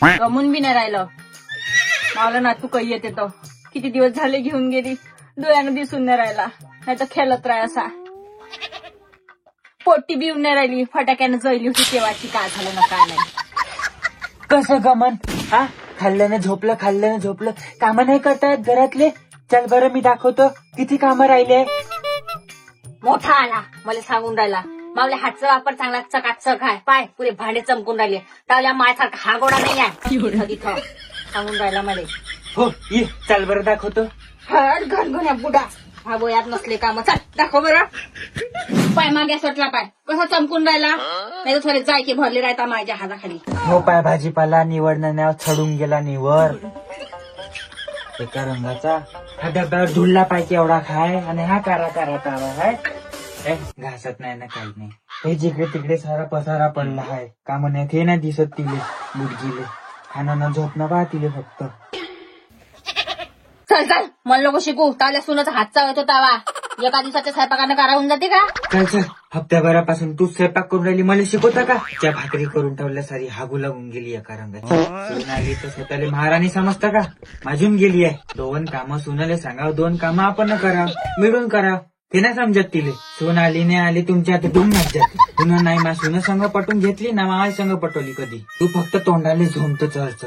गमून बी नाही राहिलं मला ना. तू काही येते तो किती दिवस झाले घेऊन गेली, डोळ्यानं दिसून नाही राहिला. नाही तर खेळत राह असा. पोटी बी येऊन नाही राहिली, फटाक्यानं जळली होती तेव्हाची. काय झालं ना काय नाही. कसं गमन? हा, खाल्ल्यानं झोपलं कामं नाही करतायत घरातले. चल बरं मी दाखवतो किती कामं राहिले. मोठा आला मला सांगून राहिला मावल्या हातचा वापर चांगला चकाचक आहे. पाय पुरे भांडे चमकून राहिले. त्याला मायसारखा हा गोडा नाही आहे सांगून राहिला मला. हो ये चल बरं दाखवतो. हट घनघन्या बुडा, हा वयात नसले काम. चल दाखव बरं. पाय मागे सुटला, पाय कसा चमकून राहिला. नाही तर थोडे जायके भरले राहता माझ्या हाताखाली. हो पाय भाजीपाला निवडण्यावर चढून गेला निवड. एका रंगाचा हा डब्यावर धुळला पाहिजे एवढा खाय, आणि हा कारा तावा आहे. घासत नाही ना काही नाही. हे जिकडे तिकडे सारा पसारा पडला आहे. काम नाही ते नाही दिसत तिले बुडगीले. खाणं न झोपणं बा तिले फक्त. चल चल मला नको शिकू. ताल्या सुनाचा हातचा येतो तावा. एका दिवसाच्या स्वयंपाकानं करा होऊन जाते का? चल चल हप्त्याभरापासून तू स्वयंपाक करून राहिली, मला शिकवता का? त्या भाकरी करून ठेवल्या सारी हागू लागून गेली एका रंगाची. सून आली तर स्वतःला महाराणी समजता का? माजून गेली आहे. 2 कामं सुनाले सांगाव, 2 कामं आपण करावं, मिळून करावं. ते नाही समजत तिले. सून आली नाही आली तुमच्या आता डुंग जाते. पुन्हा नाही मा सुन संघ पटून घेतली ना मामाई संघ पटवली कधी. तू फक्त तोंडाले झोमतो चढ.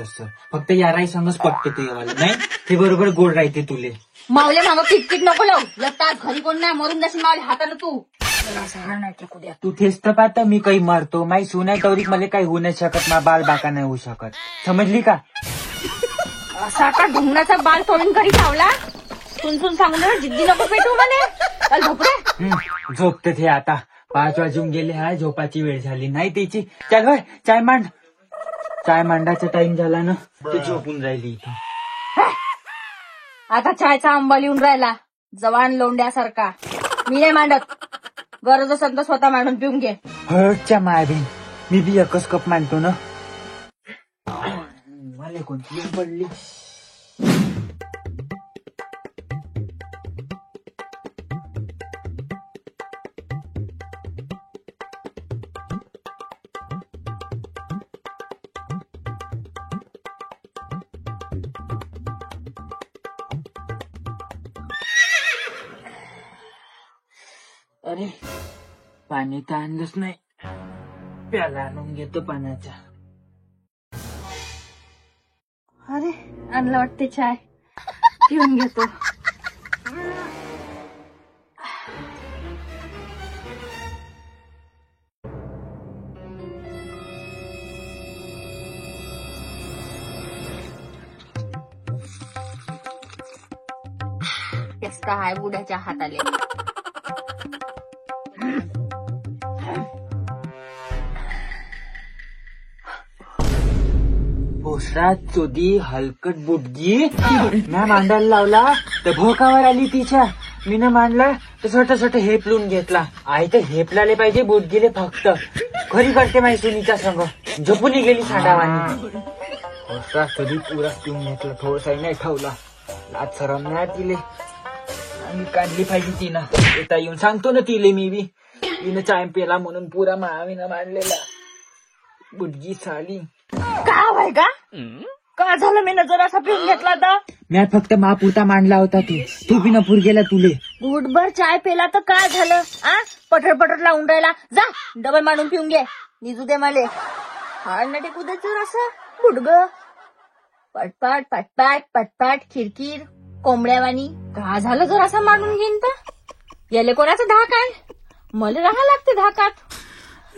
फक्त याराई संघच पटते तू येवाला. नाही ते बरोबर गोड राहते तुले. मावले मागं किटकिट नको लावू. तास घरी कोण नाही मरून जाशील मावले हातानं तू. तू तेच तर पाहता मी काही मारतो. माई सुनाई गौरीक मला काही होऊ नाही शकत. मा बाल बाका नाही होऊ शकत. समजली का? असा का ढुंगणाचा बाल तोडून घरी लावला. सुन सांगून जिद्दी नको पेटू म्हणे. झोपते ते आता. 5 वाजून गेले हाय. झोपाची वेळ झाली नाही त्याची. चल भाई चाय मांड. चाय मांडाचा टाइम झाला ना. तू झोपून राहिली इथं. आता चायचा आंबा लिहून राहिला जवान लोंड्यासारखा. मी नाही मांडत. गरज असेल तर स्वतः मांडून पिऊन घे. हटच्या मायबीन मी बी एकच कप मांडतो ना. मला कोणती येऊन पडली. अरे पाणी तर आणलंच नाही. प्याला आणून घेतो पाण्याचा. अरे आणलं वाटते चाय. पिऊन घेतो. तेच का हाय बुड्याच्या हाताले. पोसरा चोदी हलकट बुडगी. मी मांडायला लावला तर भोकावर आली तिच्या. मीनं मांडला तर छोट हेपलून घेतला. आई तर हेपलाले पाहिजे बुडगीले फक्त. घरी करते माझी सुनीचा संग. झोपून गेली सांडावानी. पोसरा चोदी पुरा पिऊन घेतला. थोडसा नाही ठेवला. लाज सरम नाही तिले. आणि काढली पाहिजे तिनं. येता येऊन सांगतो ना तिले मी बी. तिनं चाय पेला म्हणून पुरा मावीनं मांडलेला. बुडगी साली. काय व्हाय का? काय झालं? मी नजर असा पिऊन घेतला तर. मी फक्त महापुरता मांडला होता. तू बी नपूर गेला तुले. गुडभर चाय पेला तर काय झालं? पटर लावून राहिला. जा डबल मांडून पिऊन घे. निजू दे मले. हाड न टेकू दे जर असं गुडग. पटपाट पटपाट पटपाट खिरकीर कोंबड्यावानी. काय झालं जर असं मांडून घेईन तर? याले कोणाचं धाक आहे? मला राहा लागते धाकात.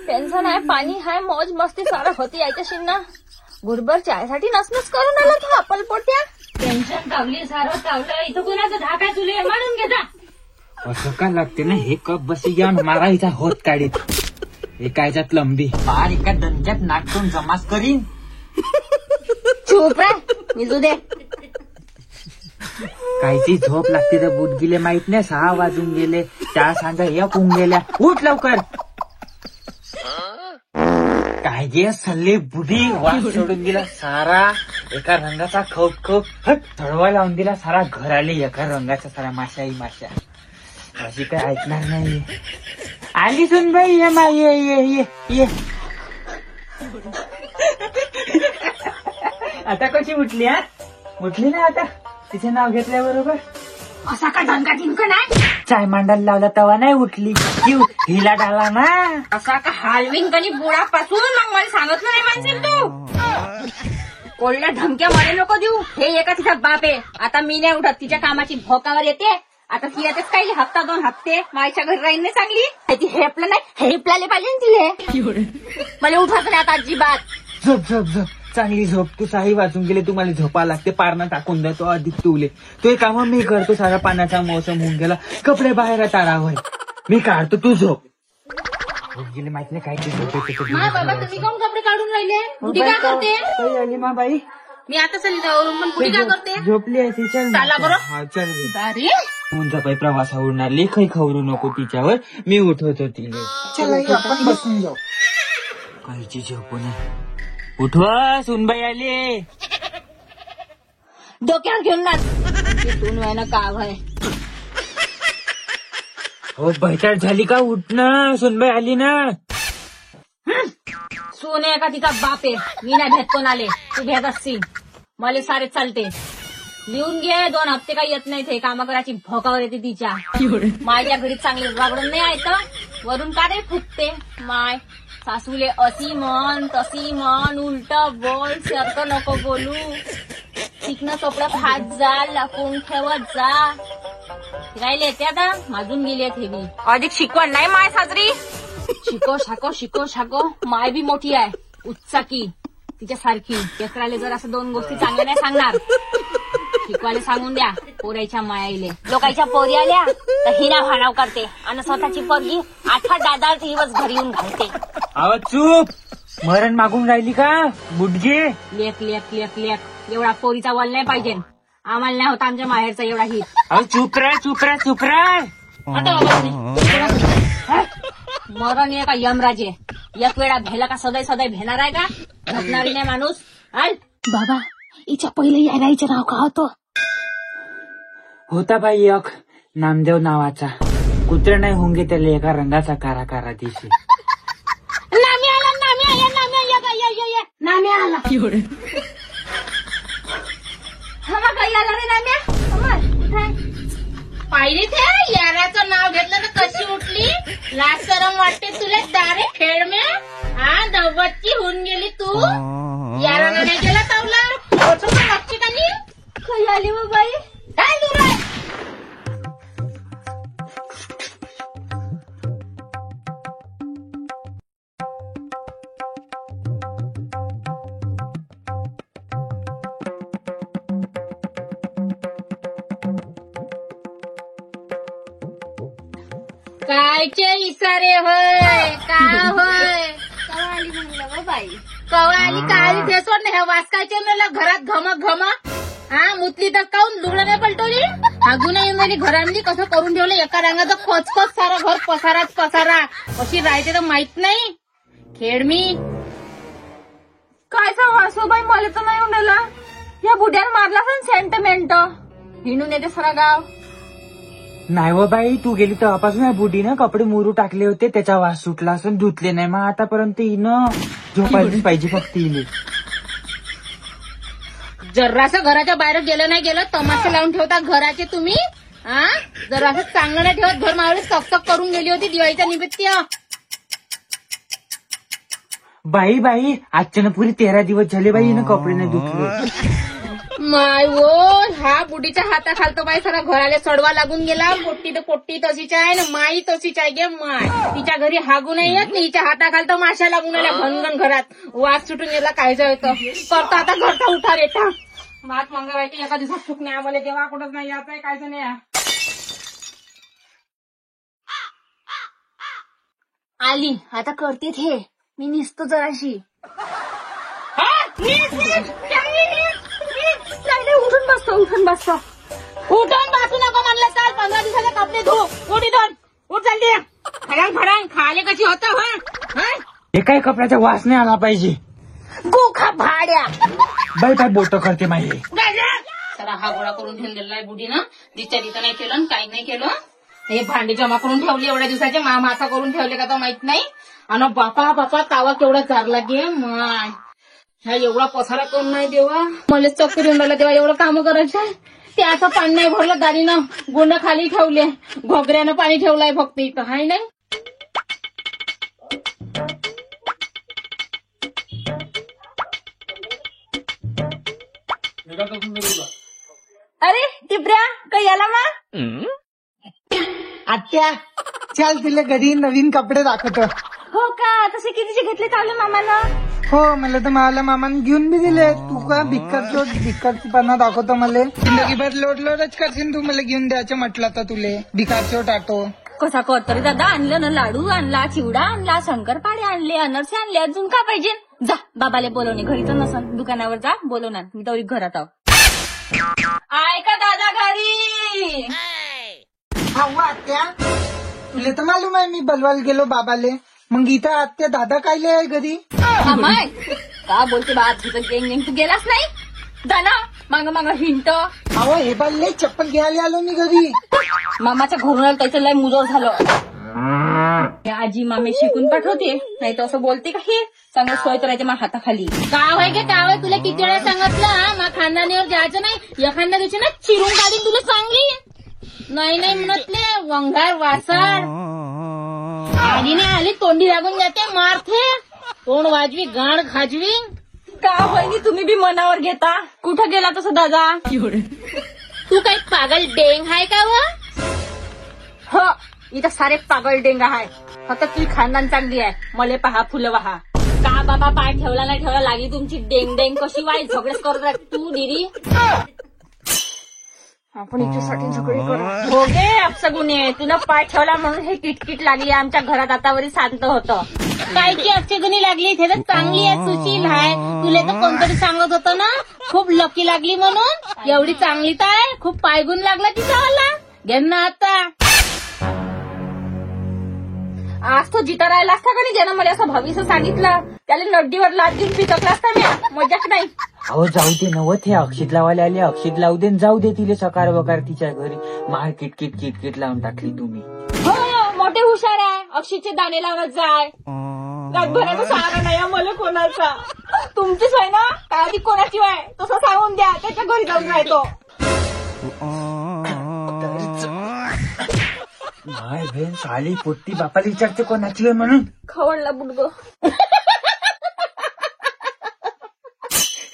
टेन्शन आहे, पाणी आहे, मौज मस्ती सारं होती यायच्या शिन्ना. गुडभर चायसाठी नसनस करून आला तू अपल पोट्या. टेन्शन कावली सारं कावलं. इथं कोणाचं धाक आहे तुले? मांडून घे जा. असं का लागते ना हे कप बसी घेऊन मारा हिचा होत काढीत. एकाच्यात लंबी बार एका दणक्यात नाटकून जमास करीन. चुप रे निजू दे. कायची झोप लागते तर बुडगीले माहित नाही. 6 वाजून गेले. 4 सांजा एक होऊन गेल्या. उठ लवकर. काय गे सल्ले बुडी. वास सोडून दिला सारा. एका रंगाचा खप थडवा लावून दिला सारा. घर आले एका रंगाचा सारा. माशा अशी काय ऐकणार नाही. आली सुन बाई. ये मा ये आता कशी उठली हा? उठली ना आता तिचे नाव घेतल्याबरोबर. असा का धनका टिंका नाही चाय मांडायला लावला तेव्हा नाही उठली. हिला डाला ना. असा का हलविंग कणी बुडापासून मग मला सांगितलं नाही म्हणशील तू. कोल्ह्या धमक्या मला नको देऊ. हे एका तिचा बाप आहे. आता मी नाही उठत. तिच्या कामाची भोकावर येते. आता ती येतेच काही हप्ता 2 हप्ते माझ्या घरी राहीन नाही चांगली. ती हेपला नाही हेपलाले पाहिजे तिले. मला उठत नाही आता अजिबात. झोप झोप झोप चांगली झोप. तू साही वाचून गेले. तुम्हाला झोपा लागते. पारणं टाकून देतो अधिक तुले. तो काम मी करतो. सारा पाण्याचा मोसम होऊन गेला. कपडे बाहेर तारावर मी काढतो. तू झोप. गेले माहित नाही काय ते झोप. बाबा तुम्ही कोण कपडे काढून राहिले. बुटी काय करते. काही आली मा बाई. मी आता चल मग बुटी काय करते. झोपली आहे ती. चल चाला बरं. हा चल अरे तुमचा काही प्रवासा उडणार. लेखही खवरू नको तिच्यावर. मी उठवतो तिले. आपण बसून जाऊ. काहीची झोपू नये. उठवा सुनबाई आले. डोक्यावर घेऊन नाच. सून व्हायना काव आहे. हो बैठाट झाली का. उठणं सुनबाई आली ना. सून आहे का तिचा बाप आहे. मी नाही भेट कोण आले. तू भेट असतील. मला सारे चालते. लिहून घे 2 हप्ते काही येत नाही. ते कामा करायची भोकावर येते तिच्या. माझ्या घरी चांगले वागडून नाही ऐकत. वरून का रे फुटते. माय सासूले अशी म्हण तशी म्हण उलट बोल. सारखं नको बोलू. शिकणं कपडं खात जा. लपून ठेवत जा. राहिले ते आता माजून गेले हे बी. अधिक शिकवण नाही माय साजरी. शिको शाको शिको शाको. माय बी मोठी आहे. उत्साकी तिच्यासारखी. लेकराले जर असं 2 गोष्टी चांगल्या नाही सांगणार. शिकवायला सांगून द्या. पोरायच्या मायाईले. लोकांच्या पोरी आल्या तर हिना भाणाव करते आणि स्वतःची पोरगी 8-10 दिवस घरी येऊन घालते. आवाज चूप. मरण मागून राहिली का बुडगे. लेख लेख लेख लेख. एवढा पोरीचा वल नाही पाहिजे. आम्हाला नाही होता आमच्या माहेरचा एवढा हित. अहो चुप राह चुप राह चुप राह. मरण आहे का यमराजे. एक वेळा भेला का सदै सदै भेणार आहे का. घटणारी नाही माणूस. बाबा हिच्या पहिले यायचं नाव का होतं. होता बाई एक नामदेव नावाचा. कुत्रा नाही होंगे त्याला एका रंगाचा कारा कारा दिसे. नामी आला नामी आला नामी आला. हा काही आला रे नाम्या. पाहिली ते याराचं नाव घेतलं तर कशी उठली. लाज शरम वाटते तुला. दारे खेळ में हा दवटची होऊन गेली तू. याराला नाही गेला तावला. लक्षी का नाही. काही आली मग बाई. काय दूर आहे. कायचे इसारे होय का होय. कवा आली म्हणलं बाई. कवा आली काय ते सोड नाही. वाचकायचे मला घरात घमक घमक. हा मुतली तर काऊन लुगडं नाही पलटवली. हागून येऊन गेली घरांनी. कसं करून ठेवलं एका रंगाचं खोचखोच सारं घर पसाराच पसारा. अशी राहते तर माहित नाही. खेळ मी काय सांगू बाई. मला तर नाही उडला. या बुड्यानं मारला असेल सेंटिमेंट. हिंडून येते सारा गाव. नाही व बाई तू गेली तेव्हापासून या बुडीनं कपडे मुरू टाकले होते. त्याचा वास सुटला असून धुतले नाही. मग आतापर्यंत हिनं झोपायलाच पाहिजे फक्त हिने. जरासं घराच्या बाहेर गेलं नाही गेलं तमाशे लावून ठेवता घराचे तुम्ही. हा जरासं चांगलं नाही ठेवत. घर मावळे चकचक करून गेली होती दिवाळीच्या निमित्त. बाई बाई आजच्यानं पुरी 13 दिवस झाले बाई हिनं कपडे नाही धुतले. माय वो हा बुडीच्या हाताखालतो बाई सारा घराला सडवा लागून गेला. पोट्टी तर पोट्टी तशीच आहे ना. माई तशीच आहे गे माय. तिच्या घरी हागू नाही येत नाही. हिच्या हाताखालतो माशा लागून आल्या घनघन घरात. वास सुटून गेला काय जायचं. करता आता घरचा उठार येता. भात मंगळवायची एका दिवसात सुख नाही. आम्हाला देवा कुठंच नाही यायचंय कायचं नाही. आली आता करते हे. मी निसतो जराशी. उठून बसतो. उठून बसू नको म्हणलं. चाल 15 दिवसाचे कपडे धु. उठ इथून. उठ चालते. फडांग फडांग खाले कशी होतं. हे काय कपड्याचा वास नाही आला पाहिजे. गोखा भाड्या बाई काय बोट करते माहिती. सारा हा गोळा करून ठेवून दिलाय बुडीनं. दिच्या दिता नाही केलं काही नाही केलं. हे भांडे जमा करून ठेवले एवढ्या दिवसाचे. मासा करून ठेवले का तर माहित नाही. आणि बापा बापा तावा केवढा चारला गे माय. ह्या एवढा पसारा कोण नाही देवा. मला चक्कर येऊन राहिला तेव्हा एवढं काम करायचं. ते आता पाणी नाही भरलं दारीनं. गुंड खाली ठेवले. घोगऱ्यानं पाणी ठेवलंय फक्त इथं. हाय नाही. अरे टिपऱ्या काही आला मा. आत्या चल तिला घरी नवीन कपडे दाखवतो. हो का तसे कितीचे घेतले चावले मामानं. हो मला तर मला मामाने घेऊन बी दिले. तू का भिकारचोटपणा दाखवतो मला. जिंदगीभर लोडच करशील तू. मला घेऊन द्यायचं म्हटलं तर तुले भिकारचोट आटो. कसा करतो रे दादा. आणलं ना लाडू आणला, चिवडा आणला, शंकरपाळे आणले, अनरसे आणले. अजून का पाहिजे. जा बाबाले बोलवणे. घरी तर नसन दुकानावर जा बोलवणार. मी तर घरात आहो. ऐका दादा घरी. अहो आत्या तुला तर मालूम आहे मी बलवाल गेलो बाबाले. मग इथं आत्या दादा कायले आहे घरी. माय का बोलते बा. तू गेलास नाही. जा ना माग माग हिंट. अहो हे बालले चप्पल घ्यायला आलो मी घरी. मामाच्या घरून आलं त्याचं लय मुजोर झालं. हे आजी मामी शिकून पाठवते. नाही तर असं बोलते का हे. चांगलं सोय करायचं माझ्या हाताखाली. गाव आहे का गाव आहे. तुला किती वेळा सांगितलं मग खानदानीवर जायचं नाही. एखाद्या दिवशी ना चिरून काढीन तुला चांगली. नाही नाही म्हणतले वंगार वासार. आली नाही आली तोंडी लागून जाते. मारते तोंड वाजवी गाण खाजवी. का होईनी तुम्ही बी मनावर घेता. कुठं गेला तसं दादा. तू काही पागल डेंग आहे का व. हो इथं सारे पागल डेंगा आहे. फक्त तुझी खानदान चांगली आहे. मले पहा फुलं वहा. का बाबा पाय ठेवला नाही ठेवला लागली तुमची डेंग डेंग कशी वाईट झगडेच करत राहते तू दिदी. आपण इच्छेसाठी झगडे करू. हो गे अपसगुने. तुला पाय ठेवला म्हणून हे किटकिट लागली. आमच्या घरात आतावरी शांत होतं. कायची अक्षगणी लागली. ते तर चांगली आहे सुशील आहे. तुला तर कोणतरी सांगत होतं ना खूप लकी लागली म्हणून. एवढी चांगली तर आहे. खूप पायगुण लागला तिचा वाला. घे ना आता. आज तो जिता राहिला असता का नाही. ज्यानं मला असं भविष्य सांगितलं त्याला नड्डीवर लाट देऊन पिचकला असता मी. मजाक नाही. अहो जाऊ दे नवत. हे अक्षित लावायला आले. अक्षित लावू दे जाऊ दे तिले. सकार वकार तिच्या घरी मार किटकिट किटकिट लावून टाकली तुम्ही. हो मोठे हुशार आहे. अक्षीचे दाणे लावत जाय. रातभराचा सहारा नाही मला कोणाचा. तुमची सोय ना काय ती कोणाची वाय तसं सांगून द्या. त्याच्या घरी जाऊन राहतो. माय बहीण साली पोट्टी बापाला विचारते कोणाची आहे म्हणून. खवळला बुडगो.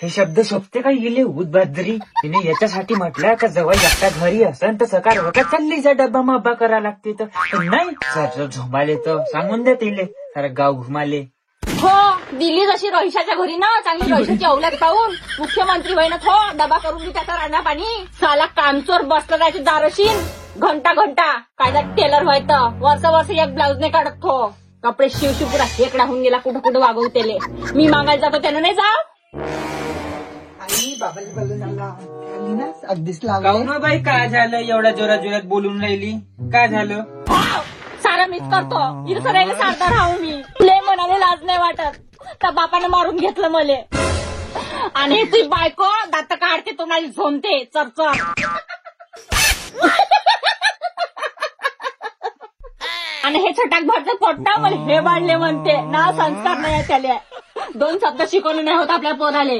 हे शब्द सोपते का गेले उदबाजरी. तिने याच्यासाठी म्हटलं का जवळ एकटा घरी असन तर सकाळ वका चाललीचा डब्बा मब्बा करा लागते. तर नाही सर झोंबाले तर सांगून द्या तिले सारं गाव घुमाले. हो दिल्ली जशी रहिशाच्या घरी ना चांगली रहिशाची अवलाद पाहून मुख्यमंत्री होईना थो डबा करून मी त्याचा राणा पाणी. साला कामचोर बसला जायची दारशीन. घंटा घंटा कायदा टेलर व्हायचं. वर्ष एक ब्लाऊज नाही काढत थो. कपडे शिवशिव पुरा हेकडा होऊन गेला. कुठं कुठं वागवतेले. मी मागायला जातो त्यानं नाही जा. आई बाबाला बोलून आली ना अगदीच काहून लागला. हो बाई काय झालं एवढ्या जोरात जोरात बोलून राहिली. काय झालं. सारा मीच करतो. इथं सरायला सारता राहू मी. ले म्हणाले लाज नाही वाटत. त्या बापानं मारून घेतलं मले. आणि ती बायको दात काढते तुम्हाला झोमते चरचर. आणि हे छटाक भरचं पोट्टा मला हे वाढले म्हणते ना. संस्कार नाही त्याला. 2 शब्द शिकवले नाही होत आपल्या पोराले.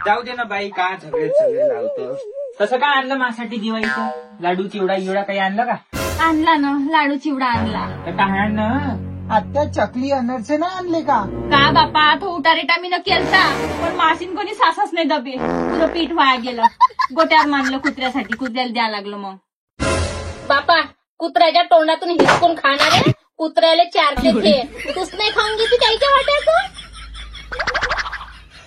जाऊ दे ना बाई. का सगळे लावतो. तसं काय आणलं माझ्यासाठी दिवाळीचं. लाडू चिवडा इवडा काही आणलं का. आणला ना लाडू चिवडा आणला. तर काय आणलं. आत्या चकली अनरसे नाही आणले का. का बापा तो उटारेटा मी न केलता. पण मासीन कोणी सासच नाही दबे. तुझं पीठ वाया गेलं. गोट्यावर मानलं कुत्र्यासाठी. कुत्र्याला द्यायला लागलं मग. बापा कुत्र्याच्या तोंडातून हिसकून खाणारे कुत्र्याला चारते ते. तूच नाही खाऊन घेते त्याच्या वाट्याचं.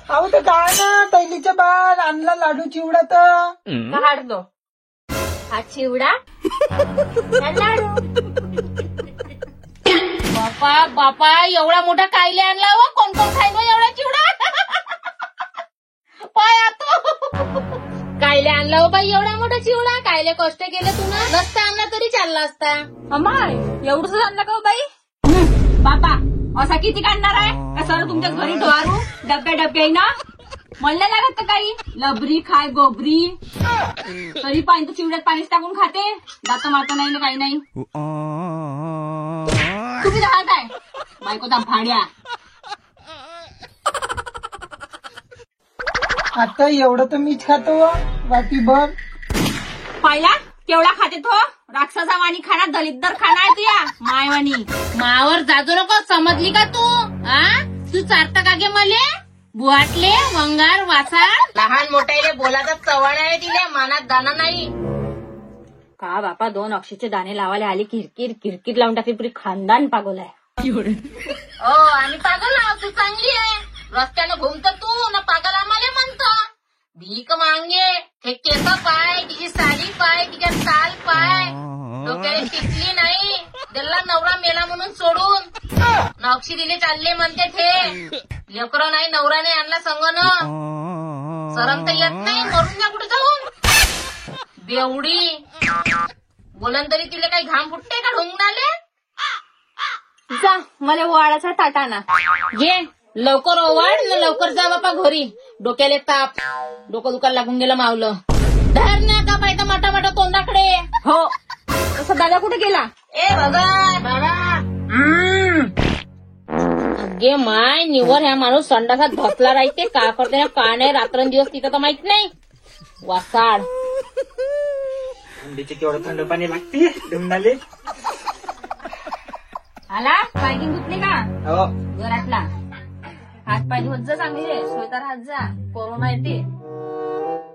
अहो तर काय ना पहिलीच्या बार आणला लाडू चिवडा तर. काढ दो हा चिवडा हा लाडू. बापा बापा एवढा मोठा कायले आणला हो. कोण कोण खाईन एवढा चिवडा. पाय आता कायले आणला हो बाई एवढा मोठा चिवडा. कायले कष्ट केले तुला. नसता आणला तरी चालला असता. अमाय एवढंच आणलं का बाई. बापा असा किती काढणार आहे का सर तुमच्या घरी ढोरू डब्या डब्या ना. म्हणलं लागत का काही. लबरी खाय गोबरी. तरी पाणी तर चिवड्यात पाणीच टाकून खाते. दात मारता नाही ना काही नाही. तुम्ही राहत आहे बायकोचा भाड्या. आता एवढं तर मीच खातो वाटीभर. पाहिला केवढा खाते तो. राक्षसा वाणी खाना, दलिद्दर खाना आहे तुया मायवानी. मावर जाजू नको, समजली का तू? तू चारता का गे मले? बुवाटले वंगार वासा. लहान मोठ्याले बोलाचा चवण आहे तिले, मानात दाना नाही का. बापा 2 अक्षीचे दाणे लावायला आली, किरकिर किरकिर लावून टाकली, पुरी खानदान पागल आहे. हो आम्ही पागल आहोत, तू चांगली आहे. रस्त्यानं घुमत तू ना पागल आम्हाला म्हणतो. भीक मागे हे केस पाय, तिची साडी पाय, तिच्या चाल पाय, डोक्याला टिकली नाही. दिला नवरा मेला म्हणून सोडून नक्षी दिले चालले म्हणते ते. लेकरं नाही, नवरा नाही आणला संगन. सरम तर येत नाही, मरून जा कुठे जाऊन. बेवडी बोलन तरी तिला काही घाम फुटते का ढोंगणाले. जा मला वाडाचा ताटाना घे, लवकर ओवाड न लवकर जा बापा घरी. डोक्याला ताप, डोकं दुकान लागून गेलं मावलं. धर ना का पाहिजे मोठा मोठा तोंडाकडे. हो तसं दादा कुठे गेला? ए बघा अगे माय निवर ह्या माणूस संडासात धसला राहते. का करते ना का नाही, रात्रंदिवस तिथं तर माहित नाही. वासाड थंडीचे केवढं थंड पाणी लागते ढुंगणाले. आला पायकिंग धुतली का हो घरातला? हात पाय धुत जा चांगले, स्वेटर हात जा, कोरोना येते.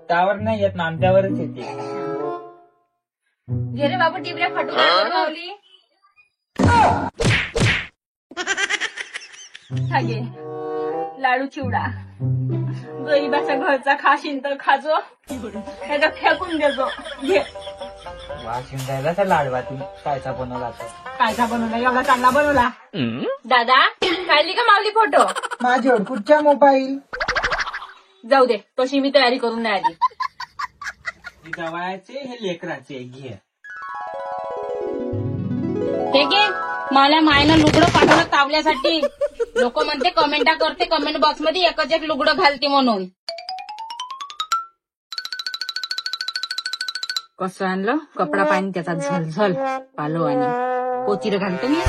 त्यावर नाही येत ना, आमच्यावरच येते. घे रे बाबू टिबऱ्या फटून मावली. हा घे लाडू चिवडा. गरीबाच्या घरचा खाशीन तर खाजो, नाही तर फेकून देजो. घे. वाशिम जायला तर लाडवातून कायचा बनवला तर. कायचा बनवला? एवढा चांगला बनवला. दादा काढली का मावली फोटो? माझ्यावर कुठच्या मोबाईल? जाऊ दे, तशी मी तयारी करून नाही आली. जवळचे हे लेकराचे घे. हे घे मला मायनं लुगडं पाठवलं तावल्यासाठी. लोक म्हणते कमेंटा करते कमेंट बॉक्स मध्ये, एकच एक लुगडं घालते म्हणून. कसं आणलं कपडा पाणी त्याचा झलझल पालो आणि पोतीर घालतो मी.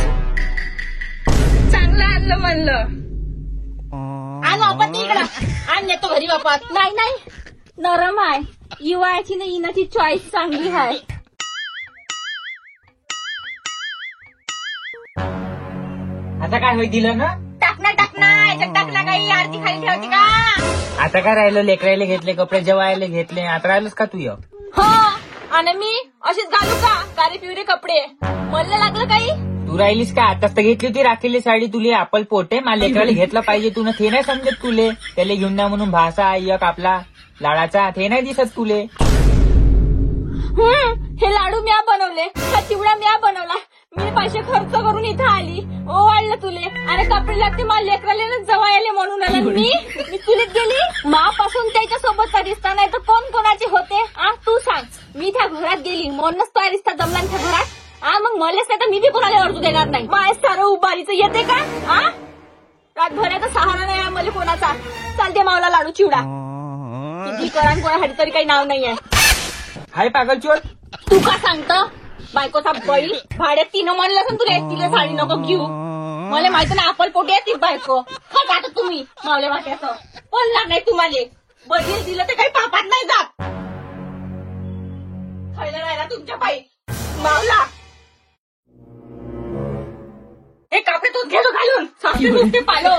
चांगलं आणलं म्हणलं. आण वापस इकडं, आण नेतो घरी वापस. नाही नाही नरम आहे, युवाची ना इनाची चॉईस चांगली आहे. आता काय होई दिलं ना? टाकना टाकना याच्यात टाकना, काही आरती खाली ठेवते का? आता काय राहिलं? लेकरायला घेतले कपडे, जेवायला घेतले, आता राहिलंच का तू? हो आणि मी अशीच घालू का कारे पिवरे कपडे? मला लागलं काही? तू राहिलीस का? आताच तर घेतली होती राखीली साडी तुले. आपण पोटे मला लेकराला घेतलं पाहिजे. तू ते नाही समजत तुले. त्याला घेऊन द्या म्हणून भासा एक आपला लाडाचा ते नाही दिसत तुले. हे लाडू म्या बनवले, हा चिवडा म्या बनवला. मी पैसे खर्च करून इथं आली, ओवाळलं तुले. आणि कपडे लागते मला लेकराला जवळ म्हणून आला. मी चुलीत गेली मापासून त्याच्या सोबतचा रिश्ता नाही तर कोण कोणाचे होते तू सांग. मी त्या घरात गेली म्हणूनच तो रिश्ता जमला त्या घरात. मग मलाच नाही तर मी बी कोणाला अर्जू देणार नाही. माय सारं उभारीचं येते का? रातभराचा सहारा नाही आहे मला कोणाचा. चालते मावला लाडू चिवडा. किती करा कोणासाठी तरी काही नाव नाहीये. हाय पागल चोर, तू का सांगतो? बायकोचा बैल भाड्यात तिनं म्हणलं असं तुला तिला साडी नको घेऊ. मला माहिती ना आपण पोटी आहे ती बायको. का आता तुम्ही मावल्या वाट्याचं बोलणार नाही तुम्हाला. बदल दिलं तर काही पापात नाही जात. खायला राहिला तुमच्या पायी मावला. हे कापडे तूच घेतो घालून सासू नुसते पालो.